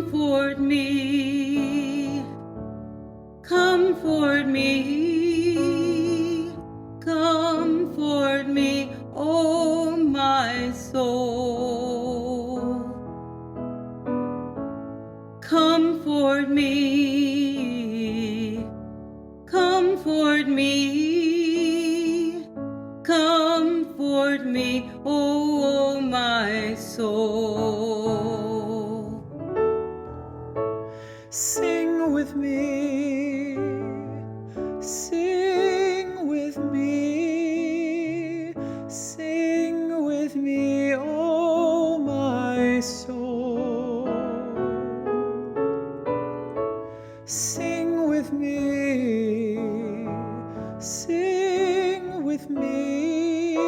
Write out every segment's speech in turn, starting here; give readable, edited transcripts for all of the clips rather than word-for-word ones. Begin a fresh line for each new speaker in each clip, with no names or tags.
Comfort me, comfort me, comfort me, oh my soul. Comfort me, comfort me, comfort me, oh my soul.
Sing with me, sing with me, sing with me, oh my soul. Sing with me, sing with me,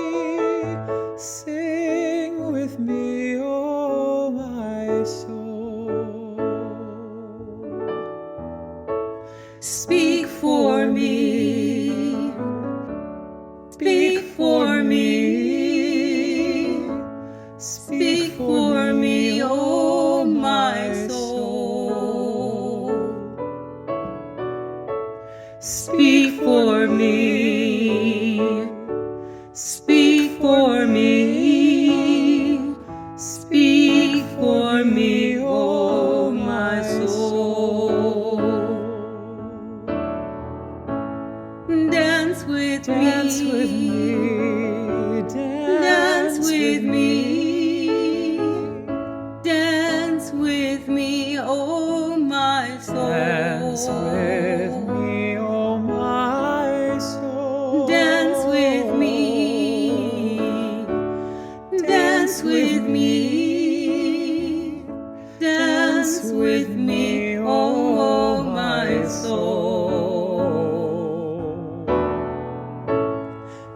sing with me, oh my soul.
Speak for me, speak for me, speak for me, oh my soul. Speak for me, speak for me, speak for me, oh my soul. Dance with me,
Dance with me,
dance with me, dance with me, oh my soul.
dance with me, oh my soul.
Dance with me, dance with me, dance with me, oh my soul.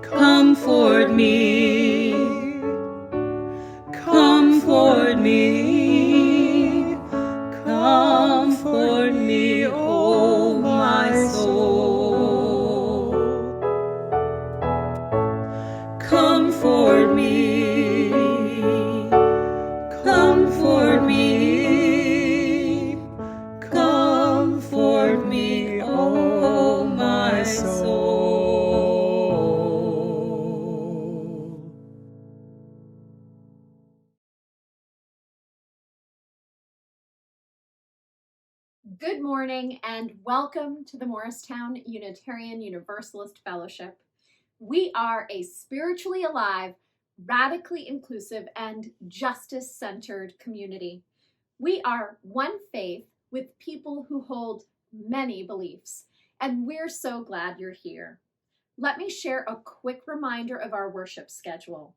Comfort me, comfort me, comfort me, oh my soul. Comfort me, comfort me, comfort me, oh my soul.
Good morning and welcome to the Morristown Unitarian Universalist Fellowship. We are a spiritually alive, radically inclusive, and justice-centered community. We are one faith with people who hold many beliefs, and we're so glad you're here. Let me share a quick reminder of our worship schedule.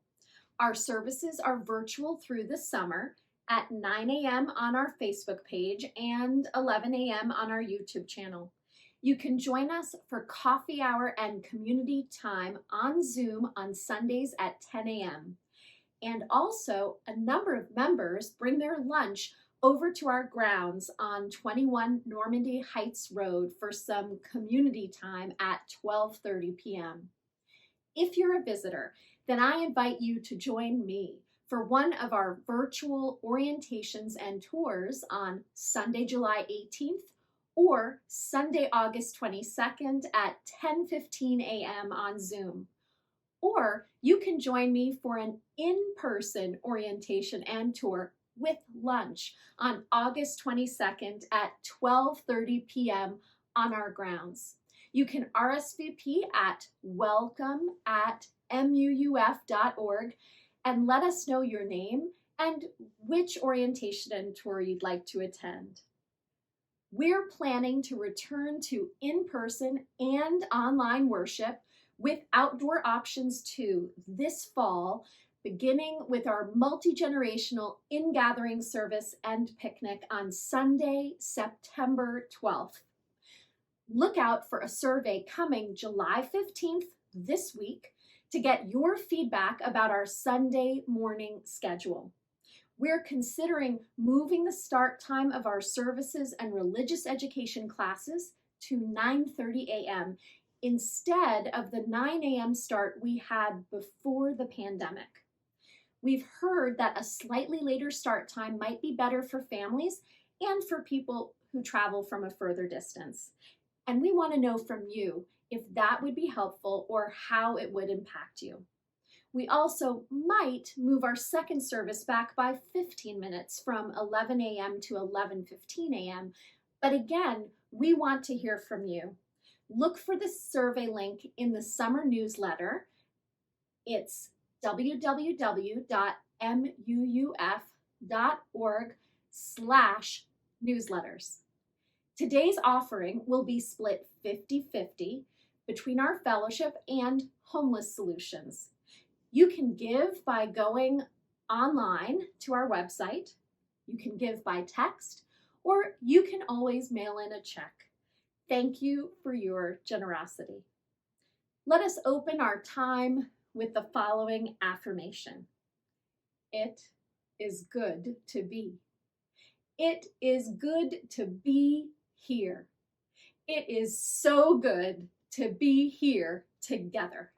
Our services are virtual through the summer at 9 a.m. on our Facebook page and 11 a.m. on our YouTube channel. You can join us for coffee hour and community time on Zoom on Sundays at 10 a.m. And also, a number of members bring their lunch over to our grounds on 21 Normandy Heights Road for some community time at 12:30 p.m. If you're a visitor, then I invite you to join me for one of our virtual orientations and tours on Sunday, July 18th or Sunday, August 22nd at 10:15 a.m. on Zoom. Or you can join me for an in-person orientation and tour with lunch on August 22nd at 12:30 p.m. on our grounds. You can RSVP at welcome@muuf.org and let us know your name and which orientation and tour you'd like to attend. We're planning to return to in-person and online worship with outdoor options too this fall, beginning with our multi-generational in-gathering service and picnic on Sunday, September 12th. Look out for a survey coming July 15th this week to get your feedback about our Sunday morning schedule. We're considering moving the start time of our services and religious education classes to 9:30 a.m. instead of the 9 a.m. start we had before the pandemic. We've heard that a slightly later start time might be better for families and for people who travel from a further distance. And we want to know from you if that would be helpful or how it would impact you. We also might move our second service back by 15 minutes from 11 a.m. to 11:15 a.m. But again, we want to hear from you. Look for the survey link in the summer newsletter. It's www.muuf.org/newsletters. Today's offering will be split 50-50 between our fellowship and homeless solutions. You can give by going online to our website, you can give by text, or you can always mail in a check. Thank you for your generosity. Let us open our time with the following affirmation. It is good to be. It is good to be here. It is so good to be here together.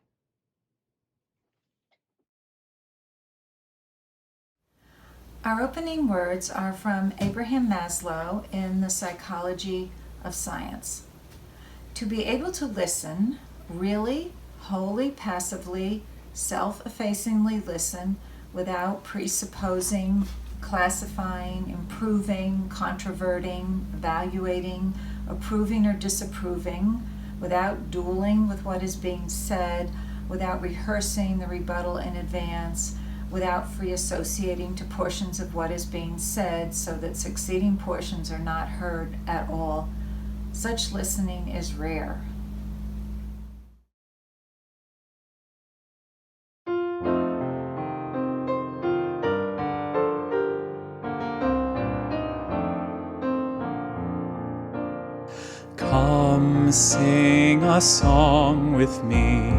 Our opening words are from Abraham Maslow in The Psychology of Science. To be able to listen, really, wholly, passively, self-effacingly listen without presupposing, classifying, improving, controverting, evaluating, approving or disapproving, without dueling with what is being said, without rehearsing the rebuttal in advance, without free associating to portions of what is being said so that succeeding portions are not heard at all. Such listening is rare.
Come sing a song with me.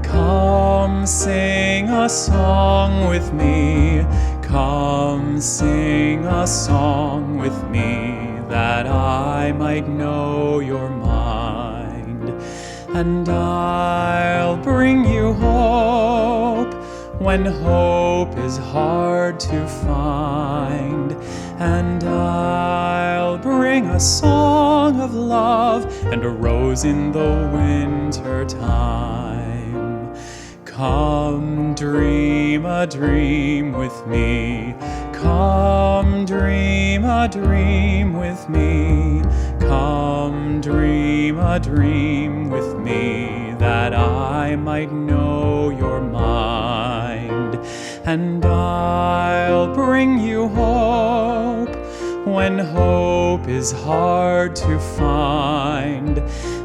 Come sing a song with me. Come sing a song with me, that I might know your mind. And I'll bring you hope when hope is hard to find. And I'll bring a song of love and a rose in the winter time. Come dream a dream with me. Come dream a dream with me. Come dream a dream with me, that I might know your mind. And I'll bring you hope when hope is hard to find.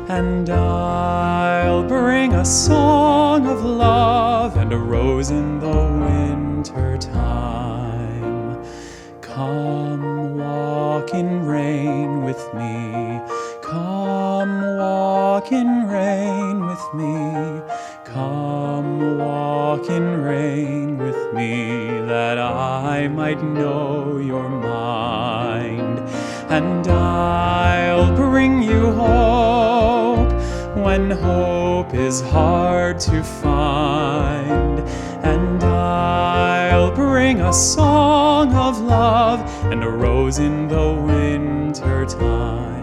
And I'll bring a song of love and a rose in the winter time. Come walk in rain with me. Come walk in rain with me. Come walk in rain with me, that I might know your mind. And I'll bring you hope when hope is hard to find. And I'll bring a song of love and a rose in the winter time.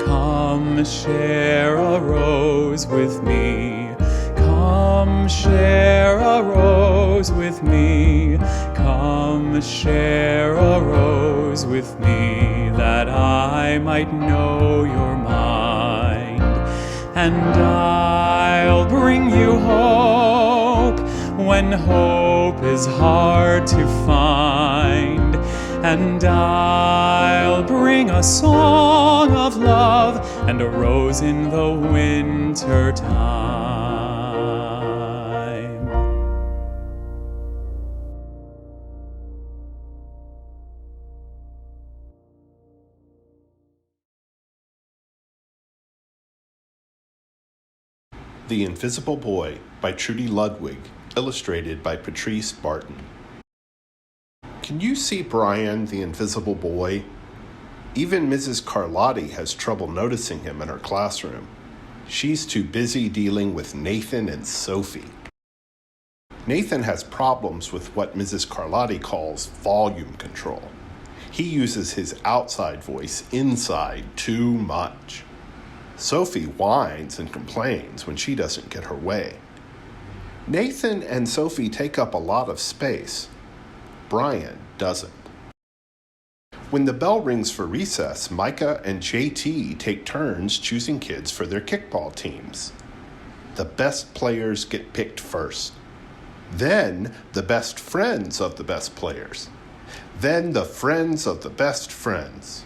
Come share a rose with me. Come share a rose with me. Come share a rose with me, that I might know your mind. And I'll bring you hope when hope is hard to find. And I'll bring a song of love and a rose in the winter time.
The Invisible Boy by Trudy Ludwig, illustrated by Patrice, Barton. Can you see Brian, the invisible boy? Even Mrs. Carlotti has trouble noticing him in her classroom. She's too busy dealing with Nathan and Sophie. Nathan has problems with what Mrs. Carlotti calls volume control. He uses his outside voice inside too much. Sophie whines and complains when she doesn't get her way. Nathan and Sophie take up a lot of space. Brian doesn't. When the bell rings for recess, Micah and JT take turns choosing kids for their kickball teams. The best players get picked first. Then the best friends of the best players. Then the friends of the best friends.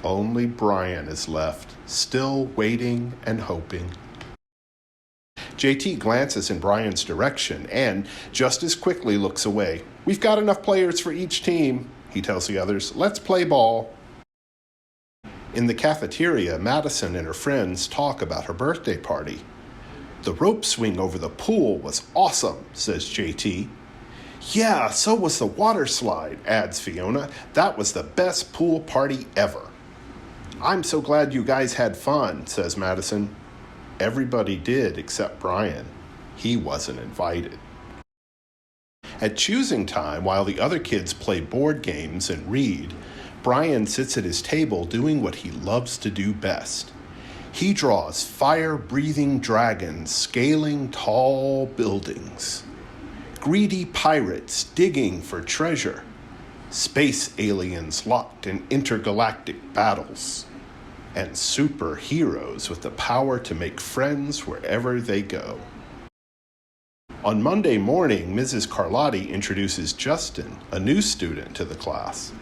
Only Brian is left, still waiting and hoping. JT glances in Brian's direction and just as quickly looks away. "We've got enough players for each team," he tells the others. "Let's play ball." In the cafeteria, Madison and her friends talk about her birthday party. "The rope swing over the pool was awesome," says JT. "Yeah, so was the water slide," adds Fiona. "That was the best pool party ever." "I'm so glad you guys had fun," says Madison. Everybody did except Brian. He wasn't invited. At choosing time, while the other kids play board games and read, Brian sits at his table doing what he loves to do best. He draws fire-breathing dragons scaling tall buildings, greedy pirates digging for treasure, space aliens locked in intergalactic battles, and superheroes with the power to make friends wherever they go. On Monday morning, Mrs. Carlotti introduces Justin, a new student, to the class.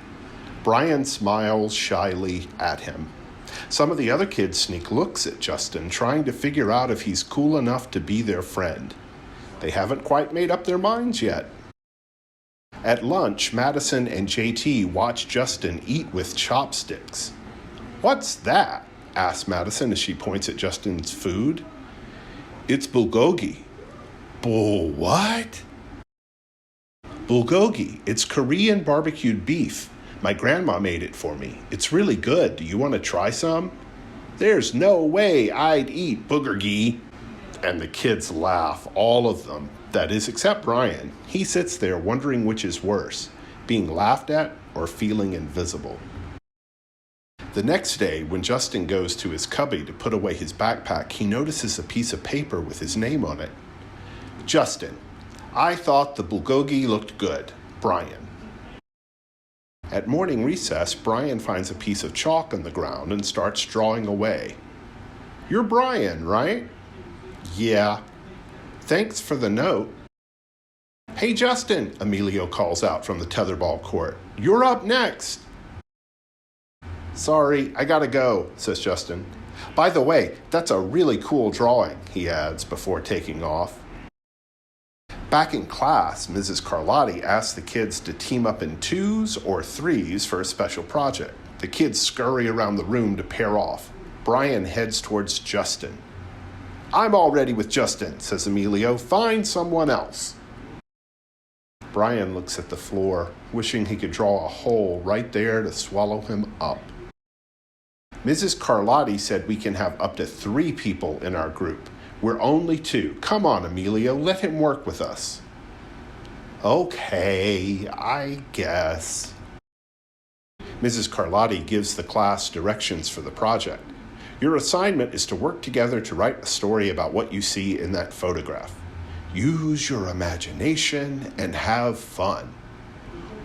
Brian smiles shyly at him. Some of the other kids sneak looks at Justin, trying to figure out if he's cool enough to be their friend. They haven't quite made up their minds yet. At lunch, Madison and JT watch Justin eat with chopsticks. "What's that?" asks Madison as she points at Justin's food. "It's bulgogi." What? Bulgogi. It's Korean barbecued beef. My grandma made it for me. It's really good. Do you want to try some? "There's no way I'd eat boogergi." And the kids laugh, all of them. That is, except Brian. He sits there wondering which is worse, being laughed at or feeling invisible. The next day, when Justin goes to his cubby to put away his backpack, he notices a piece of paper with his name on it. "Justin, I thought the bulgogi looked good. Brian." At morning recess, Brian finds a piece of chalk on the ground and starts drawing away. "You're Brian, right?" "Yeah." "Thanks for the note." "Hey, Justin," Emilio calls out from the tetherball court. "You're up next." "Sorry, I gotta go," says Justin. "By the way, that's a really cool drawing," he adds before taking off. Back in class, Mrs. Carlotti asks the kids to team up in 2s or 3s for a special project. The kids scurry around the room to pair off. Brian heads towards Justin. "I'm all ready with Justin," says Emilio. "Find someone else." Brian looks at the floor, wishing he could draw a hole right there to swallow him up. "Mrs. Carlotti said we can have up to 3 people in our group. We're only 2. Come on, Emilio, let him work with us." "Okay, I guess." Mrs. Carlotti gives the class directions for the project. "Your assignment is to work together to write a story about what you see in that photograph. Use your imagination and have fun."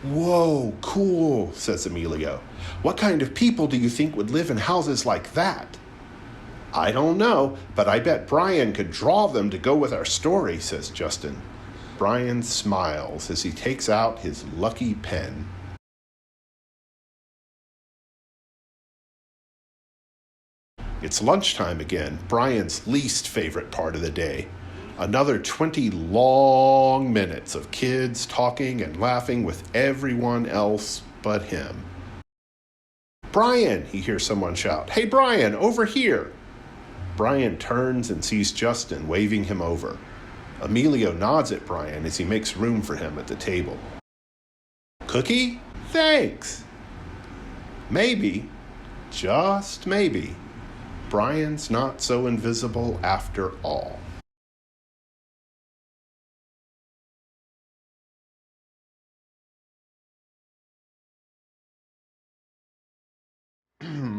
"Whoa, cool," says Emilio. "What kind of people do you think would live in houses like that?" "I don't know, but I bet Brian could draw them to go with our story," says Justin. Brian smiles as he takes out his lucky pen. It's lunchtime again, Brian's least favorite part of the day. Another 20 long minutes of kids talking and laughing with everyone else but him. "Brian," he hears someone shout. "Hey, Brian, over here." Brian turns and sees Justin waving him over. Emilio nods at Brian as he makes room for him at the table. "Cookie? Thanks." Maybe, just maybe, Brian's not so invisible after all.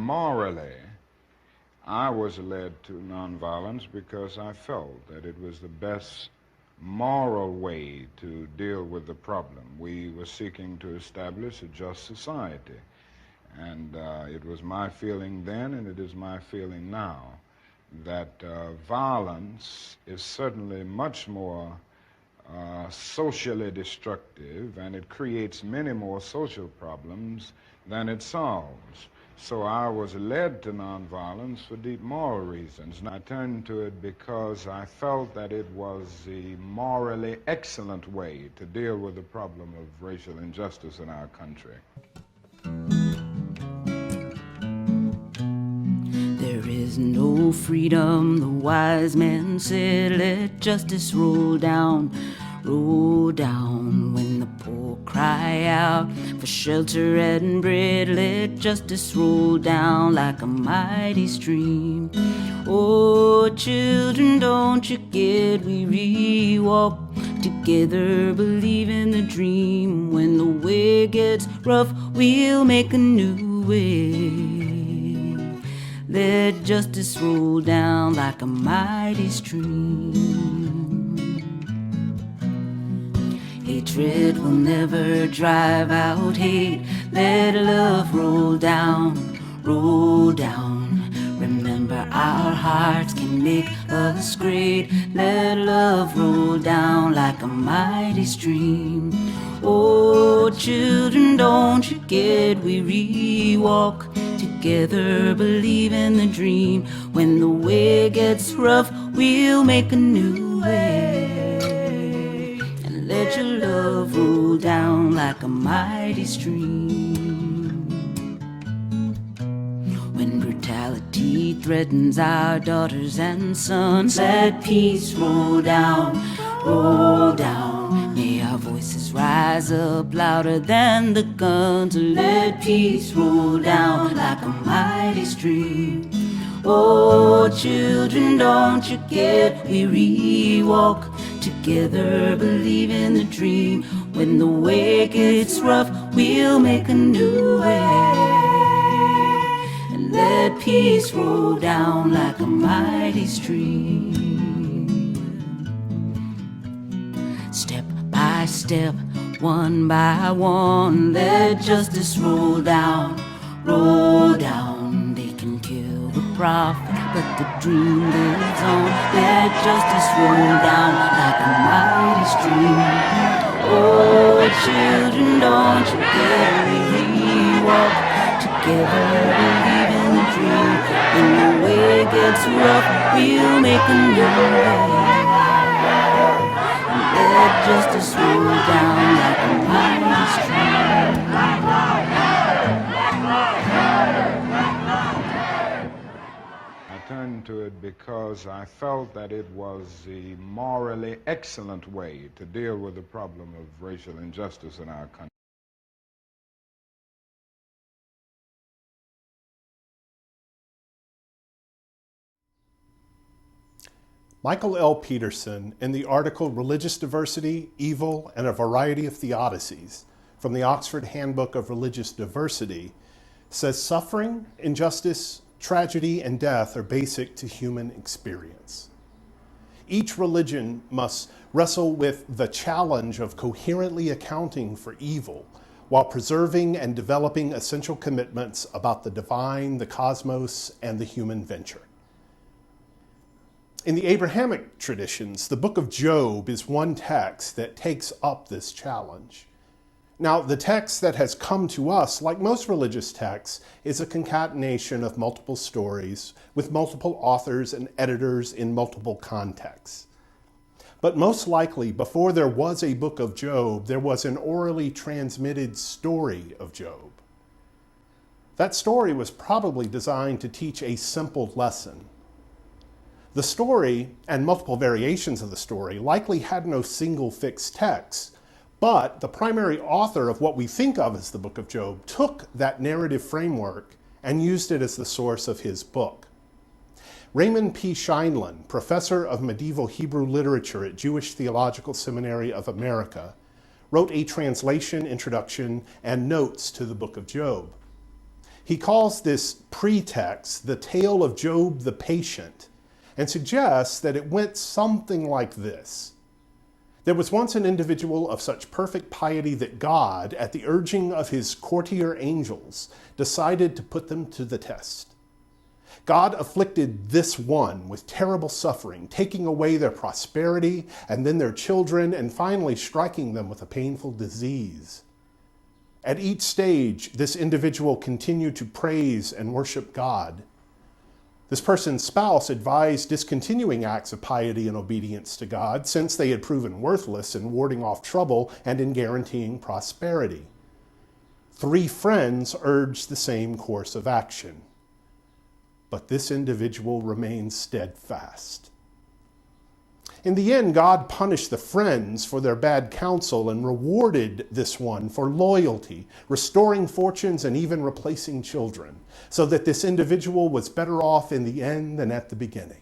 morally, I was led to nonviolence because I felt that it was the best moral way to deal with the problem. We were seeking to establish a just society. And it was my feeling then, and it is my feeling now, that violence is certainly much more socially destructive, and it creates many more social problems than it solves. So I was led to nonviolence for deep moral reasons. And I turned to it because I felt that it was the morally excellent way to deal with the problem of racial injustice in our country.
There is no freedom, the wise man said, let justice roll down when the poor cry out for shelter and bread. Let justice roll down like a mighty stream. Oh, children, don't you get weary, walk together, believe in the dream. When the way gets rough, we'll make a new way. Let justice roll down like a mighty stream. Hatred will never drive out hate. Let love roll down, roll down. Remember, our hearts can make us great. Let love roll down like a mighty stream. Oh, children, don't you get weary, walk together, believe in the dream. When the way gets rough, we'll make a new way. And let your love roll down like a mighty stream. When brutality threatens our daughters and sons, let peace roll down, roll down. May our voices rise up louder than the guns. Let peace roll down like a mighty stream. Oh, children, don't you get weary, walk together, believe in the dream. When the way gets rough, we'll make a new way. And let peace roll down like a mighty stream. Step by step, one by one, let justice roll down, roll down. They can kill the prophet, but the dream lives on. Let justice roll down like a mighty stream. Oh, children, don't you get weary, walk together, believe in the dream. When the way gets rough, we'll make a new way. Let justice roll down like a mighty stream.
I turned to it because I felt that it was the morally excellent way to deal with the problem of racial injustice in our country.
Michael L. Peterson, in the article Religious Diversity, Evil, and a Variety of Theodicies from the Oxford Handbook of Religious Diversity, says suffering, injustice, tragedy, and death are basic to human experience. Each religion must wrestle with the challenge of coherently accounting for evil while preserving and developing essential commitments about the divine, the cosmos, and the human venture. In the Abrahamic traditions, the book of Job is one text that takes up this challenge. Now, the text that has come to us, like most religious texts, is a concatenation of multiple stories with multiple authors and editors in multiple contexts. But most likely, before there was a book of Job, there was an orally transmitted story of Job. That story was probably designed to teach a simple lesson. The story, and multiple variations of the story, likely had no single fixed text, but the primary author of what we think of as the Book of Job took that narrative framework and used it as the source of his book. Raymond P. Scheindlin, professor of medieval Hebrew literature at Jewish Theological Seminary of America, wrote a translation, introduction, and notes to the Book of Job. He calls this pretext the tale of Job the patient, and suggests that it went something like this. There was once an individual of such perfect piety that God, at the urging of his courtier angels, decided to put them to the test. God afflicted this one with terrible suffering, taking away their prosperity and then their children, and finally striking them with a painful disease. At each stage, this individual continued to praise and worship God. This person's spouse advised discontinuing acts of piety and obedience to God, since they had proven worthless in warding off trouble and in guaranteeing prosperity. 3 friends urged the same course of action. But this individual remained steadfast. In the end, God punished the friends for their bad counsel and rewarded this one for loyalty, restoring fortunes and even replacing children, so that this individual was better off in the end than at the beginning.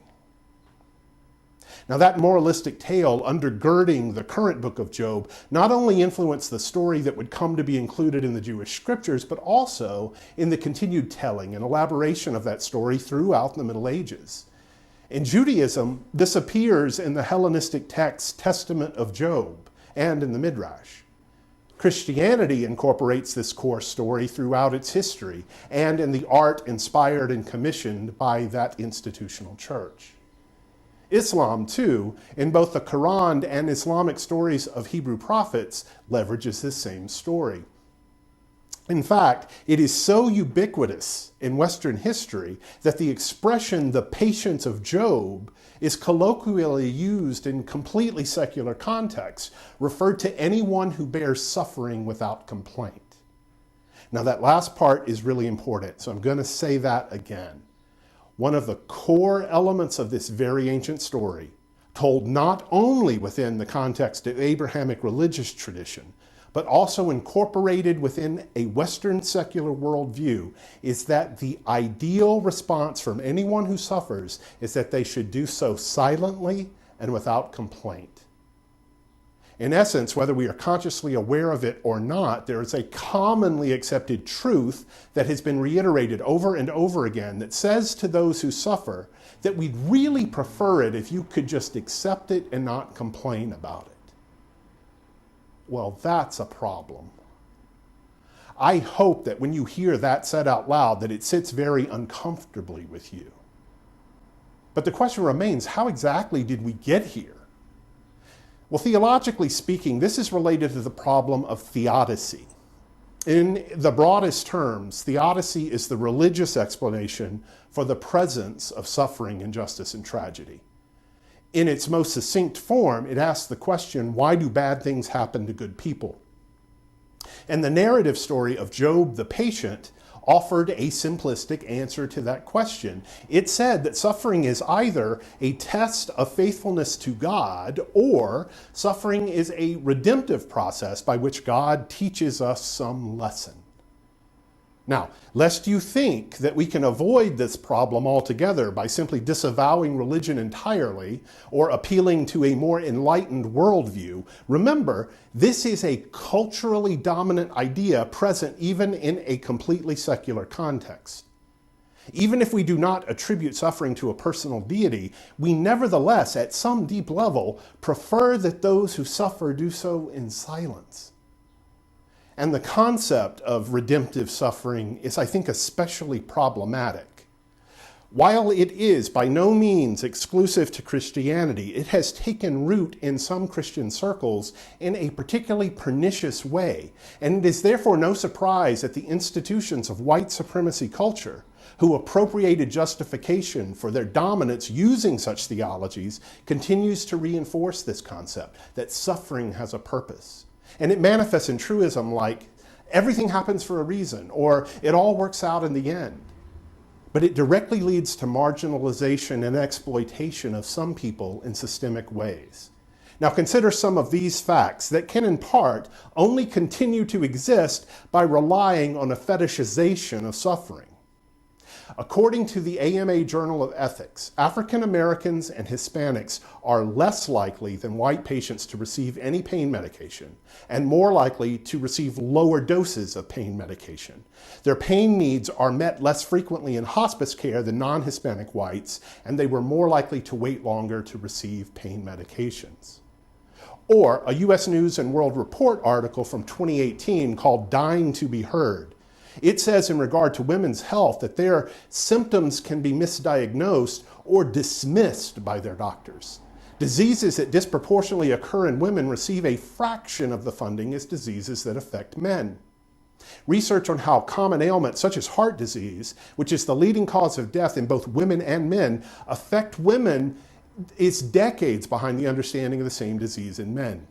Now, that moralistic tale undergirding the current book of Job not only influenced the story that would come to be included in the Jewish scriptures, but also in the continued telling and elaboration of that story throughout the Middle Ages. In Judaism, this appears in the Hellenistic text Testament of Job and in the Midrash. Christianity incorporates this core story throughout its history and in the art inspired and commissioned by that institutional church. Islam, too, in both the Quran and Islamic stories of Hebrew prophets, leverages this same story. In fact, it is so ubiquitous in Western history that the expression, the patience of Job, is colloquially used in completely secular contexts, referred to anyone who bears suffering without complaint. Now, that last part is really important, so I'm going to say that again. One of the core elements of this very ancient story, told not only within the context of Abrahamic religious tradition, but also incorporated within a Western secular worldview, is that the ideal response from anyone who suffers is that they should do so silently and without complaint. In essence, whether we are consciously aware of it or not, there is a commonly accepted truth that has been reiterated over and over again that says to those who suffer that we'd really prefer it if you could just accept it and not complain about it. Well, that's a problem. I hope that when you hear that said out loud, that it sits very uncomfortably with you. But the question remains, how exactly did we get here? Well, theologically speaking, this is related to the problem of theodicy. In the broadest terms, theodicy is the religious explanation for the presence of suffering, injustice, and tragedy. In its most succinct form, it asks the question, why do bad things happen to good people? And the narrative story of Job the patient offered a simplistic answer to that question. It said that suffering is either a test of faithfulness to God, or suffering is a redemptive process by which God teaches us some lesson. Now, lest you think that we can avoid this problem altogether by simply disavowing religion entirely or appealing to a more enlightened worldview, remember, this is a culturally dominant idea present even in a completely secular context. Even if we do not attribute suffering to a personal deity, we nevertheless, at some deep level, prefer that those who suffer do so in silence. And the concept of redemptive suffering is, I think, especially problematic. While it is by no means exclusive to Christianity, it has taken root in some Christian circles in a particularly pernicious way, and it is therefore no surprise that the institutions of white supremacy culture, who appropriated justification for their dominance using such theologies, continues to reinforce this concept, that suffering has a purpose. And it manifests in truism like, everything happens for a reason, or it all works out in the end. But it directly leads to marginalization and exploitation of some people in systemic ways. Now consider some of these facts that can in part only continue to exist by relying on a fetishization of suffering. According to the AMA Journal of Ethics, African Americans and Hispanics are less likely than white patients to receive any pain medication and more likely to receive lower doses of pain medication. Their pain needs are met less frequently in hospice care than non-Hispanic whites, and they were more likely to wait longer to receive pain medications. Or a U.S. News and World Report article from 2018 called Dying to be Heard. It says in regard to women's health that their symptoms can be misdiagnosed or dismissed by their doctors. Diseases that disproportionately occur in women receive a fraction of the funding as diseases that affect men. Research on how common ailments such as heart disease, which is the leading cause of death in both women and men, affect women is decades behind the understanding of the same disease in men.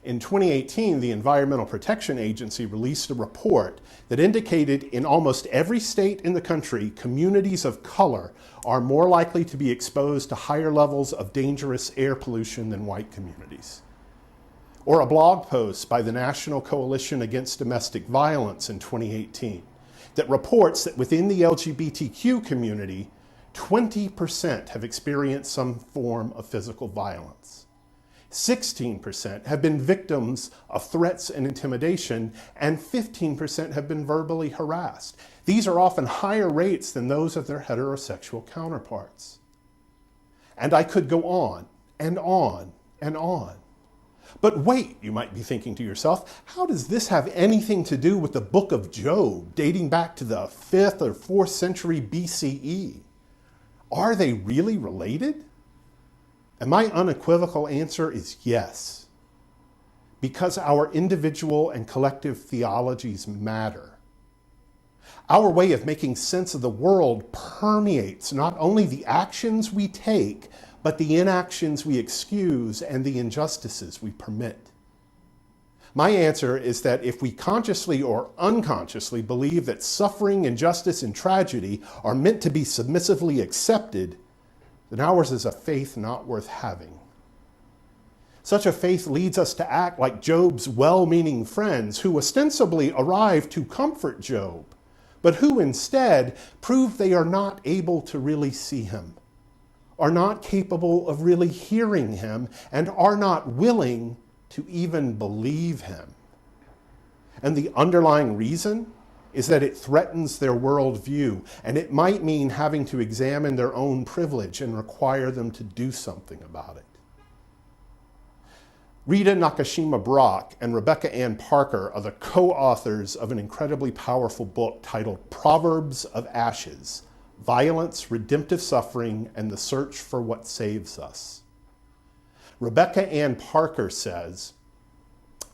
In 2018, the Environmental Protection Agency released a report that indicated in almost every state in the country, communities of color are more likely to be exposed to higher levels of dangerous air pollution than white communities. Or a blog post by the National Coalition Against Domestic Violence in 2018 that reports that within the LGBTQ community, 20% have experienced some form of physical violence. 16% have been victims of threats and intimidation, and 15% have been verbally harassed. These are often higher rates than those of their heterosexual counterparts. And I could go on and on and on. But wait, you might be thinking to yourself, how does this have anything to do with the book of Job, dating back to the 5th or 4th century BCE? Are they really related? And my unequivocal answer is yes. Because our individual and collective theologies matter. Our way of making sense of the world permeates not only the actions we take, but the inactions we excuse and the injustices we permit. My answer is that if we consciously or unconsciously believe that suffering, injustice, and tragedy are meant to be submissively accepted, then ours is a faith not worth having. Such a faith leads us to act like Job's well-meaning friends who ostensibly arrived to comfort Job, but who instead prove they are not able to really see him, are not capable of really hearing him, and are not willing to even believe him. And the underlying reason is that it threatens their worldview, and it might mean having to examine their own privilege and require them to do something about it. Rita Nakashima Brock and Rebecca Ann Parker are the co-authors of an incredibly powerful book titled Proverbs of Ashes: Violence, Redemptive Suffering, and the Search for What Saves Us. Rebecca Ann Parker says,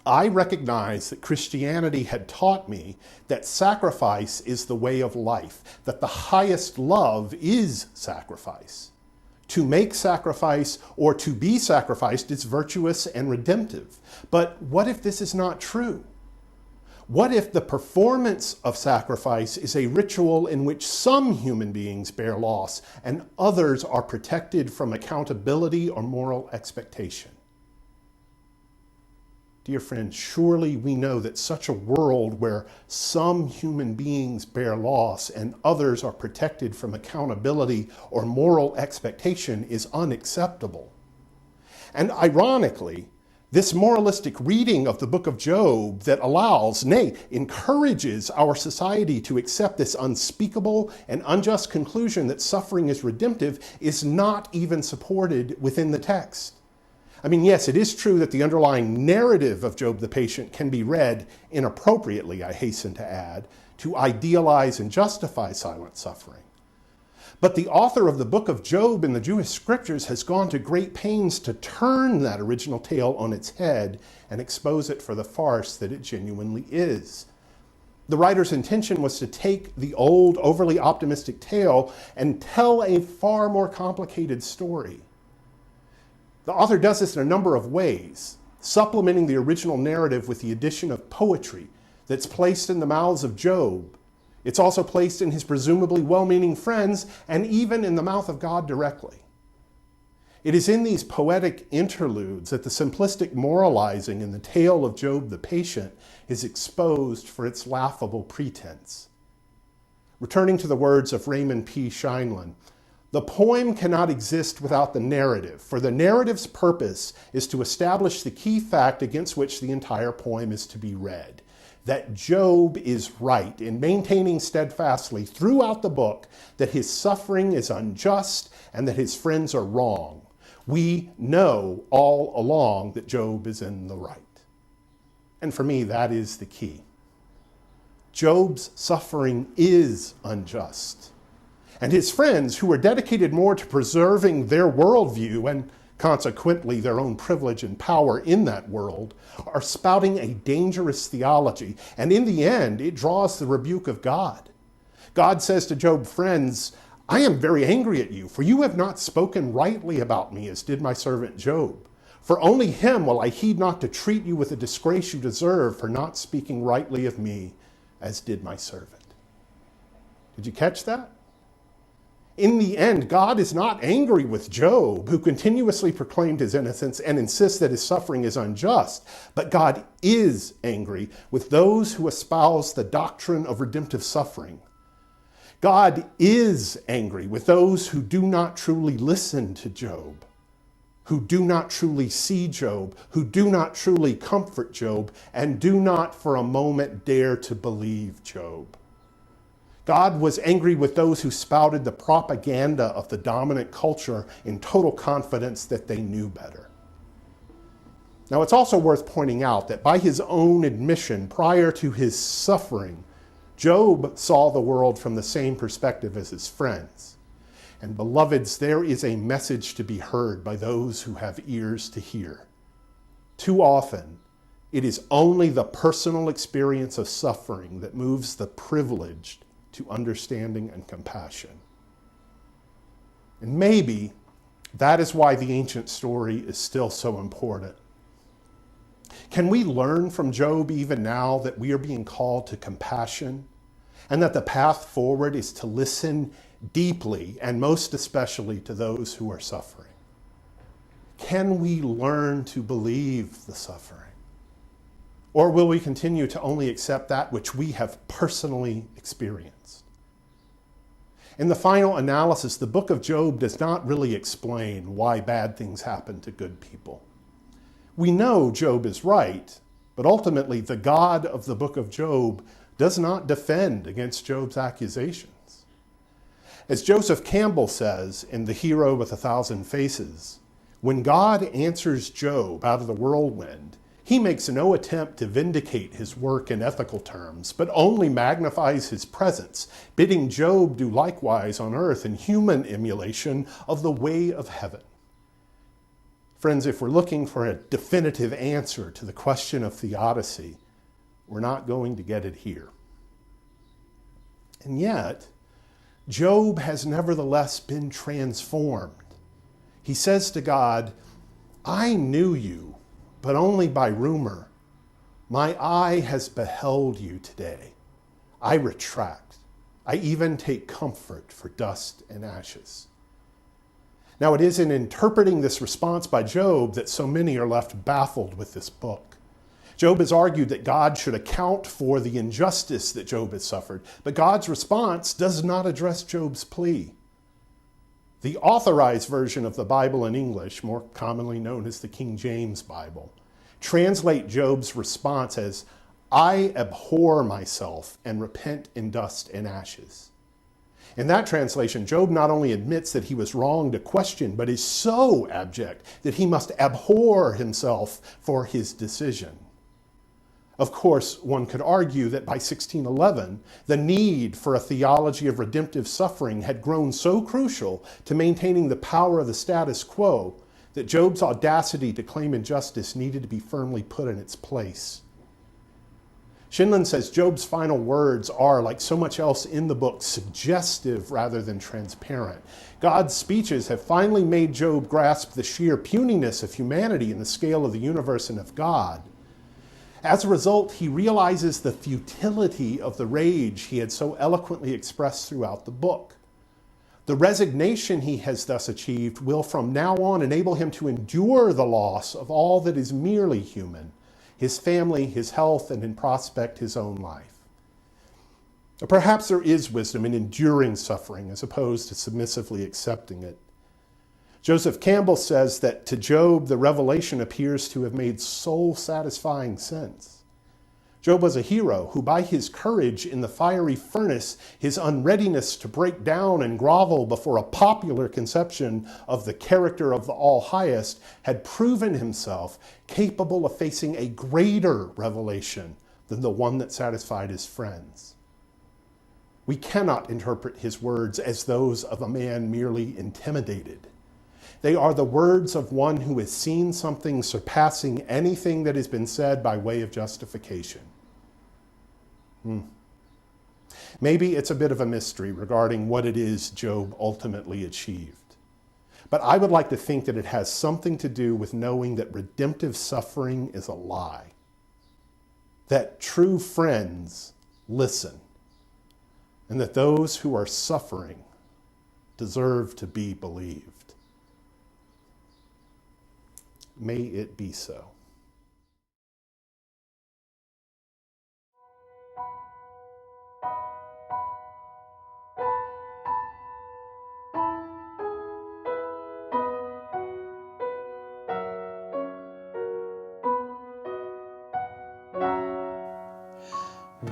I recognize that Christianity had taught me that sacrifice is the way of life, that the highest love is sacrifice. To make sacrifice or to be sacrificed is virtuous and redemptive. But what if this is not true? What if the performance of sacrifice is a ritual in which some human beings bear loss and others are protected from accountability or moral expectation? Dear friends, surely we know that such a world where some human beings bear loss and others are protected from accountability or moral expectation is unacceptable. And ironically, this moralistic reading of the book of Job that allows, nay, encourages our society to accept this unspeakable and unjust conclusion that suffering is redemptive is not even supported within the text. I mean, yes, it is true that the underlying narrative of Job the patient can be read inappropriately, I hasten to add, to idealize and justify silent suffering. But the author of the book of Job in the Jewish scriptures has gone to great pains to turn that original tale on its head and expose it for the farce that it genuinely is. The writer's intention was to take the old, overly optimistic tale and tell a far more complicated story. The author does this in a number of ways, supplementing the original narrative with the addition of poetry that's placed in the mouths of Job. It's also placed in his presumably well-meaning friends and even in the mouth of God directly. It is in these poetic interludes that the simplistic moralizing in the tale of Job the patient is exposed for its laughable pretense. Returning to the words of Raymond P. Scheinlein, the poem cannot exist without the narrative, for the narrative's purpose is to establish the key fact against which the entire poem is to be read, that Job is right in maintaining steadfastly throughout the book that his suffering is unjust and that his friends are wrong. We know all along that Job is in the right. And for me, that is the key. Job's suffering is unjust. And his friends, who are dedicated more to preserving their worldview and consequently their own privilege and power in that world, are spouting a dangerous theology. And in the end, it draws the rebuke of God. God says to Job's friends, I am very angry at you, for you have not spoken rightly about me, as did my servant Job. For only him will I heed not to treat you with the disgrace you deserve for not speaking rightly of me, as did my servant. Did you catch that? In the end, God is not angry with Job, who continuously proclaimed his innocence and insists that his suffering is unjust, but God is angry with those who espouse the doctrine of redemptive suffering. God is angry with those who do not truly listen to Job, who do not truly see Job, who do not truly comfort Job, and do not for a moment dare to believe Job. God was angry with those who spouted the propaganda of the dominant culture in total confidence that they knew better. Now, it's also worth pointing out that by his own admission, prior to his suffering, Job saw the world from the same perspective as his friends. And beloveds, there is a message to be heard by those who have ears to hear. Too often, it is only the personal experience of suffering that moves the privileged to understanding and compassion. And maybe that is why the ancient story is still so important. Can we learn from Job even now that we are being called to compassion and that the path forward is to listen deeply and most especially to those who are suffering? Can we learn to believe the suffering? Or will we continue to only accept that which we have personally experienced? In the final analysis, the book of Job does not really explain why bad things happen to good people. We know Job is right, but ultimately the God of the book of Job does not defend against Job's accusations. As Joseph Campbell says in The Hero with 1,000 Faces, when God answers Job out of the whirlwind, he makes no attempt to vindicate his work in ethical terms, but only magnifies his presence, bidding Job do likewise on earth in human emulation of the way of heaven. Friends, if we're looking for a definitive answer to the question of theodicy, we're not going to get it here. And yet, Job has nevertheless been transformed. He says to God, I knew you, but only by rumor. My eye has beheld you today. I retract. I even take comfort for dust and ashes. Now, it is in interpreting this response by Job that so many are left baffled with this book. Job has argued that God should account for the injustice that Job has suffered, but God's response does not address Job's plea. The authorized version of the Bible in English, more commonly known as the King James Bible, translate Job's response as, I abhor myself and repent in dust and ashes. In that translation, Job not only admits that he was wrong to question, but is so abject that he must abhor himself for his decision. Of course, one could argue that by 1611, the need for a theology of redemptive suffering had grown so crucial to maintaining the power of the status quo that Job's audacity to claim injustice needed to be firmly put in its place. Schindlin says Job's final words are, like so much else in the book, suggestive rather than transparent. God's speeches have finally made Job grasp the sheer puniness of humanity in the scale of the universe and of God. As a result, he realizes the futility of the rage he had so eloquently expressed throughout the book. The resignation he has thus achieved will from now on enable him to endure the loss of all that is merely human, his family, his health, and in prospect, his own life. Perhaps there is wisdom in enduring suffering as opposed to submissively accepting it. Joseph Campbell says that to Job, the revelation appears to have made soul-satisfying sense. Job was a hero who, by his courage in the fiery furnace, his unreadiness to break down and grovel before a popular conception of the character of the All-Highest, had proven himself capable of facing a greater revelation than the one that satisfied his friends. We cannot interpret his words as those of a man merely intimidated. They are the words of one who has seen something surpassing anything that has been said by way of justification. Maybe it's a bit of a mystery regarding what it is Job ultimately achieved. But I would like to think that it has something to do with knowing that redemptive suffering is a lie. That true friends listen. And that those who are suffering deserve to be believed. May it be so.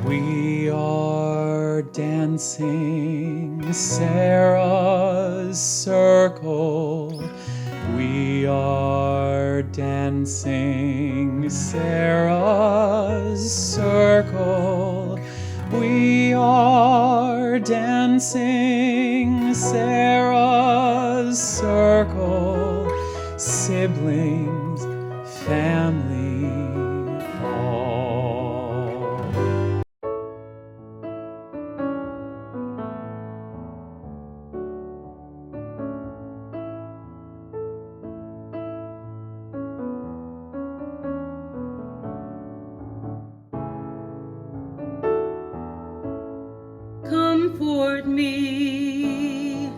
We are dancing Sarah's circle. We are dancing Sarah's circle. We are dancing Sarah's circle. Siblings, family, all.
Comfort me,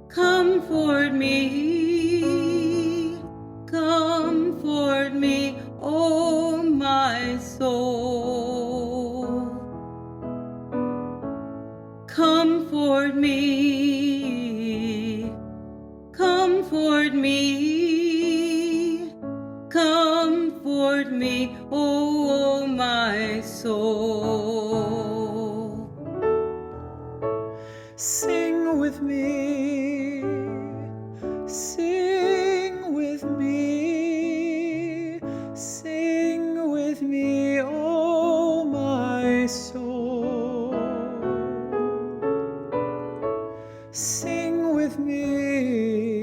comfort me, comfort me, oh my soul. Comfort me, comfort me, comfort me, oh my soul.
Sing with me, sing with me, sing with me, oh my soul. Sing with me,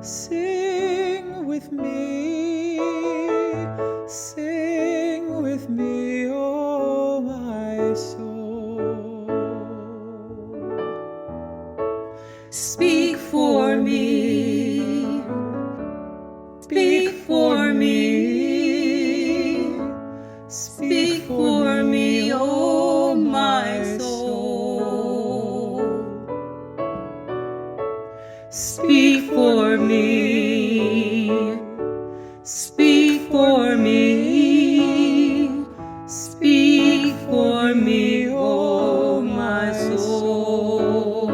sing with me, sing with me, oh my soul.
Speak for me, speak for me, speak for me, oh my soul. Speak for me, speak for me, speak for me, oh my soul.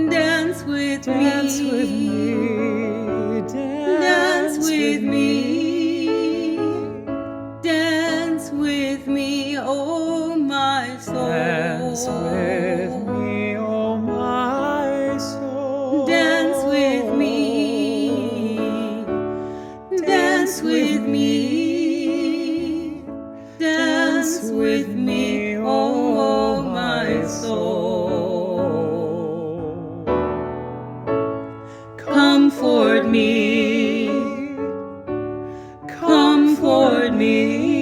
Dance with me,
Dance with me,
dance with me, dance with me, oh my soul.
Dance with me, oh my soul.
Dance with me, dance with me, dance with me, oh my soul. Comfort me, comfort me,